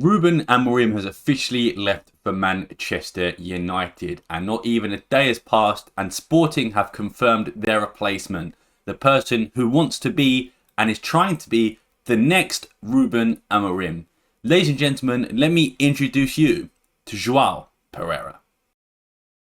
Ruben Amorim has officially left for Manchester United, and not even a day has passed and Sporting have confirmed their replacement, the person who wants to be and is trying to be the next Ruben Amorim. Ladies and gentlemen, let me introduce you to João Pereira.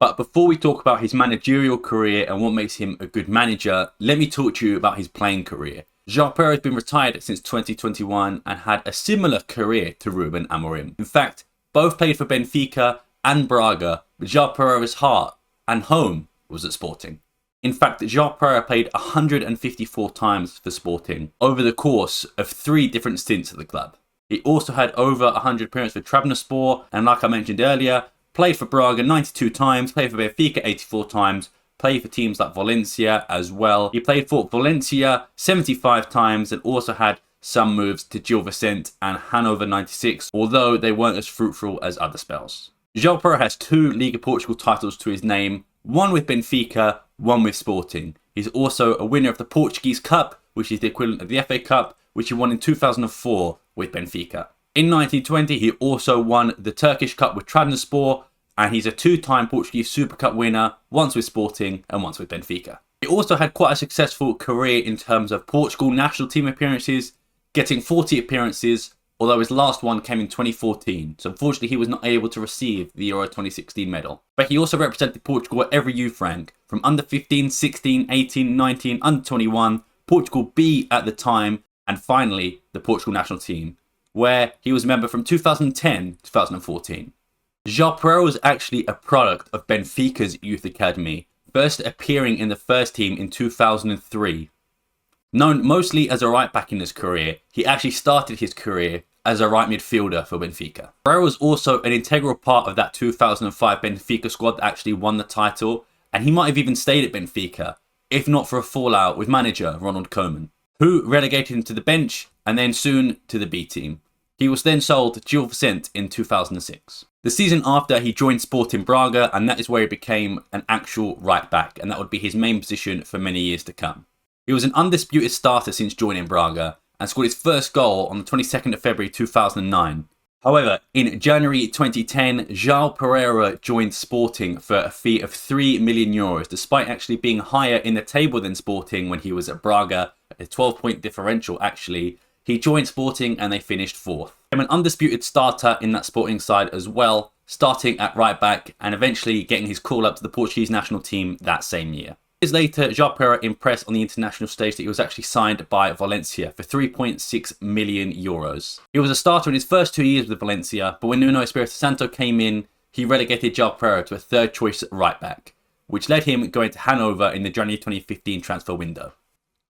But before we talk about his managerial career and what makes him a good manager, let me talk to you about his playing career. João Pereira has been retired since 2021 and had a similar career to Ruben Amorim. In fact, both played for Benfica and Braga, but João Pereira's heart and home was at Sporting. In fact, João Pereira played 154 times for Sporting over the course of 3 different stints at the club. He also had over 100 appearances for Trabzonspor, and like I mentioned earlier, played for Braga 92 times, played for Benfica 84 times, played for teams like Valencia as well. He played for Valencia 75 times and also had some moves to Gil Vicente and Hanover 96, although they weren't as fruitful as other spells. João Pereira has 2 Liga Portugal titles to his name, one with Benfica, one with Sporting. He's also a winner of the Portuguese Cup, which is the equivalent of the FA Cup, which he won in 2004 with Benfica. In 1920, he also won the Turkish Cup with Trabzonspor, and he's a 2-time Portuguese Super Cup winner, once with Sporting and once with Benfica. He also had quite a successful career in terms of Portugal national team appearances, getting 40 appearances, although his last one came in 2014, so unfortunately he was not able to receive the Euro 2016 medal. But he also represented Portugal at every youth rank, from under 15, 16, 18, 19, under 21, Portugal B at the time, and finally the Portugal national team, where he was a member from 2010 to 2014. João Pereira was actually a product of Benfica's youth academy, first appearing in the first team in 2003. Known mostly as a right back in his career, he actually started his career as a right midfielder for Benfica. Pereira was also an integral part of that 2005 Benfica squad that actually won the title, and he might have even stayed at Benfica, if not for a fallout with manager Ronald Koeman, who relegated him to the bench and then soon to the B team. He was then sold to Gil Vicente in 2006. The season after, he joined Sporting Braga, and that is where he became an actual right back, and that would be his main position for many years to come. He was an undisputed starter since joining Braga and scored his first goal on the 22nd of February 2009. However, in January 2010, João Pereira joined Sporting for a fee of €3 million, despite actually being higher in the table than Sporting when he was at Braga, a 12-point differential actually. He joined Sporting and they finished 4th. Became an undisputed starter in that Sporting side as well, starting at right back and eventually getting his call up to the Portuguese national team that same year. Years later, João Pereira impressed on the international stage that he was actually signed by Valencia for €3.6 million. He was a starter in his first 2 years with Valencia, but when Nuno Espirito Santo came in, he relegated João Pereira to a 3rd choice right back, which led him going to Hanover in the January 2015 transfer window.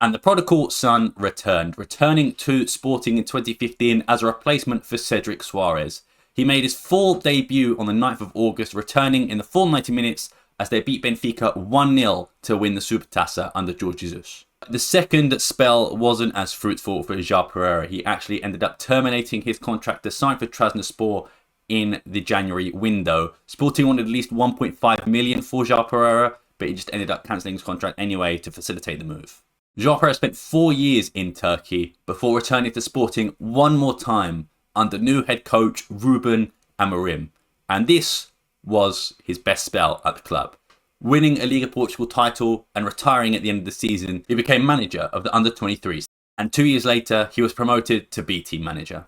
And the prodigal son returned, returning to Sporting in 2015 as a replacement for Cedric Soares. He made his full debut on the 9th of August, returning in the full 90 minutes as they beat Benfica 1-0 to win the Supertaça under Jorge Jesus. The second spell wasn't as fruitful for João Pereira. He actually ended up terminating his contract to sign for Trabzonspor in the January window. Sporting wanted at least 1.5 million for João Pereira, but he just ended up cancelling his contract anyway to facilitate the move. João Pereira spent 4 years in Turkey before returning to Sporting one more time under new head coach Ruben Amorim. And this was his best spell at the club. Winning a Liga Portugal title and retiring at the end of the season, he became manager of the under-23s. And 2 years later, he was promoted to B team manager.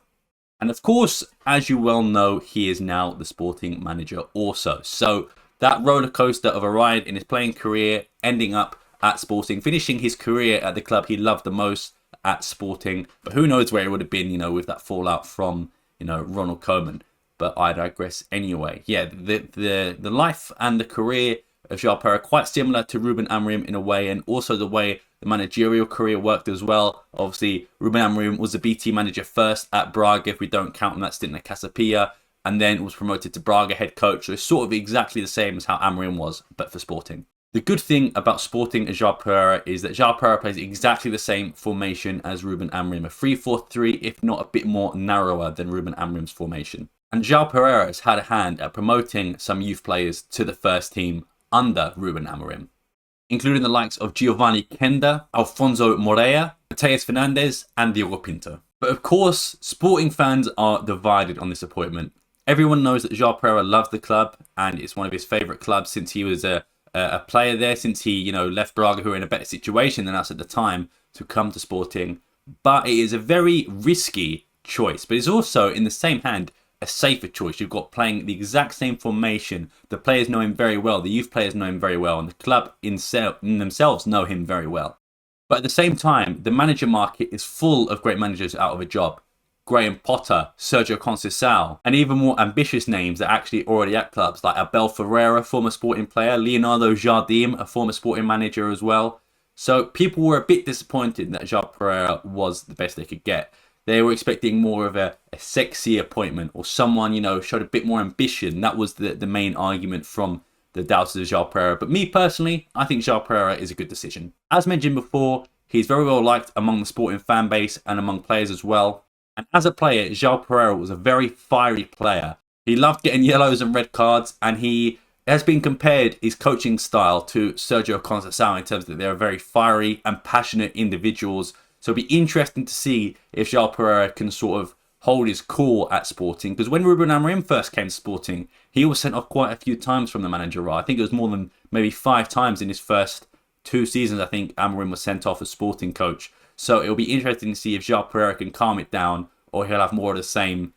And of course, as you well know, he is now the Sporting manager also. So that roller coaster of a ride in his playing career, ending up at Sporting, finishing his career at the club he loved the most at Sporting. But who knows where he would have been, with that fallout from, Ronald Koeman. But I digress anyway. Yeah, the life and the career of João Pereira quite similar to Ruben Amorim in a way, and also the way the managerial career worked as well. Obviously, Ruben Amorim was the BT manager first at Braga, if we don't count on that stint at Casa Pia, and then was promoted to Braga head coach. So it's sort of exactly the same as how Amorim was, but for Sporting. The good thing about Sporting and João Pereira is that João Pereira plays exactly the same formation as Ruben Amorim, a 3-4-3, if not a bit more narrower than Ruben Amorim's formation. And João Pereira has had a hand at promoting some youth players to the first team under Ruben Amorim, including the likes of Giovanni Kenda, Alfonso Moreira, Mateus Fernandes and Diogo Pinto. But of course, Sporting fans are divided on this appointment. Everyone knows that João Pereira loves the club and it's one of his favourite clubs since he was a player there, since he, left Braga, who were in a better situation than us at the time, to come to Sporting. But it is a very risky choice. But it's also, in the same hand, a safer choice. You've got playing the exact same formation. The players know him very well. The youth players know him very well. And the club in themselves know him very well. But at the same time, the manager market is full of great managers out of a job. Graham Potter, Sergio Conceição, and even more ambitious names that are actually already at clubs like Abel Ferreira, former Sporting player, Leonardo Jardim, a former Sporting manager as well. So people were a bit disappointed that João Pereira was the best they could get. They were expecting more of a sexy appointment or someone, showed a bit more ambition. That was the main argument from the doubters of João Pereira. But me personally, I think João Pereira is a good decision. As mentioned before, he's very well liked among the Sporting fan base and among players as well. And as a player, João Pereira was a very fiery player. He loved getting yellows and red cards, and he has been compared his coaching style to Sergio Conceição in terms that they're very fiery and passionate individuals. So it'll be interesting to see if João Pereira can sort of hold his cool at Sporting. Because when Ruben Amorim first came to Sporting, he was sent off quite a few times from the Managerial. I think it was more than maybe 5 times in his first 2 seasons. I think Amorim was sent off as Sporting coach. So it'll be interesting to see if João Pereira can calm it down, or he'll have more of the same,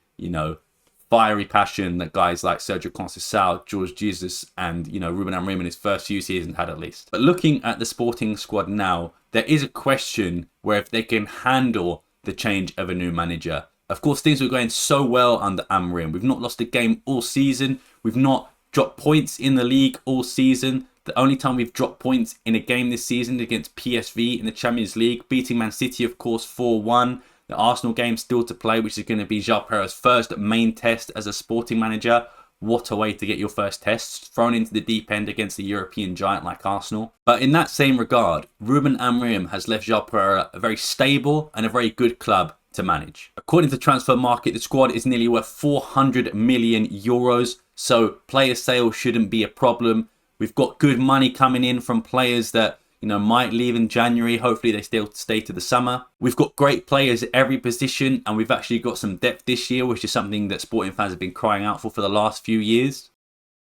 fiery passion that guys like Sergio Conceição, Jorge Jesus, and, Ruben Amorim in his first few seasons had at least. But looking at the Sporting squad now, there is a question where if they can handle the change of a new manager. Of course, things were going so well under Amorim. We've not lost a game all season. We've not dropped points in the league all season. The only time we've dropped points in a game this season against PSV in the Champions League, beating Man City, of course, 4-1. The Arsenal game still to play, which is going to be João Pereira's first main test as a Sporting manager. What a way to get your first test, thrown into the deep end against a European giant like Arsenal. But in that same regard, Ruben Amorim has left João Pereira a very stable and a very good club to manage. According to Transfer Market, the squad is nearly worth 400 million euros, so player sales shouldn't be a problem. We've got good money coming in from players that, might leave in January. Hopefully they still stay to the summer. We've got great players at every position, and we've actually got some depth this year, which is something that Sporting fans have been crying out for the last few years.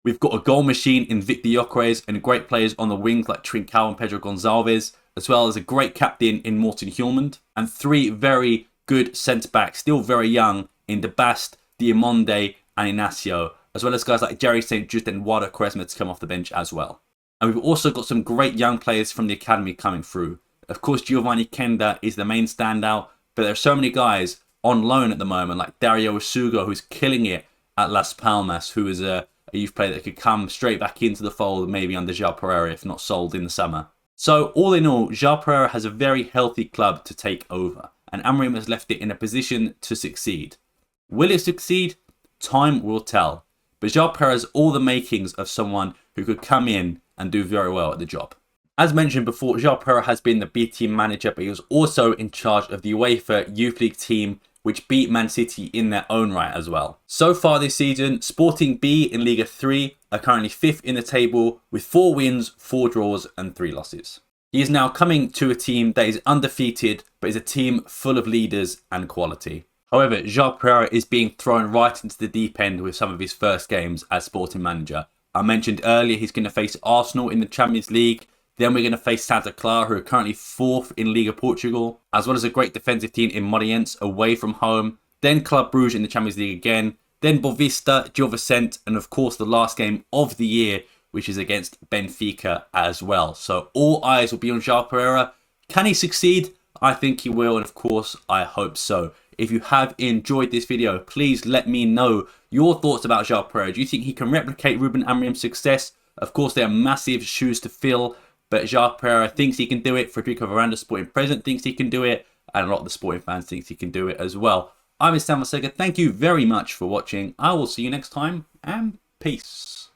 We've got a goal machine in Victor Gyökeres and great players on the wings like Trincão and Pedro Gonçalves, as well as a great captain in Morten Hjulmand, and 3 very good centre-backs, still very young, in De Bast, Diamonde and Inacio, as well as guys like Jerry St. Just and Wada Quaresma to come off the bench as well. And we've also got some great young players from the academy coming through. Of course, Giovanni Kenda is the main standout, but there are so many guys on loan at the moment, like Dario Asugo, who's killing it at Las Palmas, who is a youth player that could come straight back into the fold, maybe under João Pereira, if not sold in the summer. So all in all, João Pereira has a very healthy club to take over, and Amorim has left it in a position to succeed. Will it succeed? Time will tell. But João Pereira has all the makings of someone who could come in and do very well at the job. As mentioned before, João Pereira has been the B team manager, but he was also in charge of the UEFA Youth League team, which beat Man City in their own right as well. So far this season, Sporting B in Liga 3 are currently 5th in the table with 4 wins, 4 draws and 3 losses. He is now coming to a team that is undefeated, but is a team full of leaders and quality. However, João Pereira is being thrown right into the deep end with some of his first games as Sporting manager. I mentioned earlier he's going to face Arsenal in the Champions League. Then we're going to face Santa Clara, who are currently 4th in Liga Portugal, as well as a great defensive team in Moreirense away from home. Then Club Brugge in the Champions League again. Then Boavista, Gil Vicente, and of course the last game of the year, which is against Benfica as well. So all eyes will be on João Pereira. Can he succeed? I think he will, and of course I hope so. If you have enjoyed this video, please let me know your thoughts about João Pereira. Do you think he can replicate Ruben Amorim's success? Of course, they are massive shoes to fill, but João Pereira thinks he can do it. Federico Varanda, Sporting President, thinks he can do it, and a lot of the Sporting fans think he can do it as well. I'm Sam Sega. Thank you very much for watching. I will see you next time, and peace.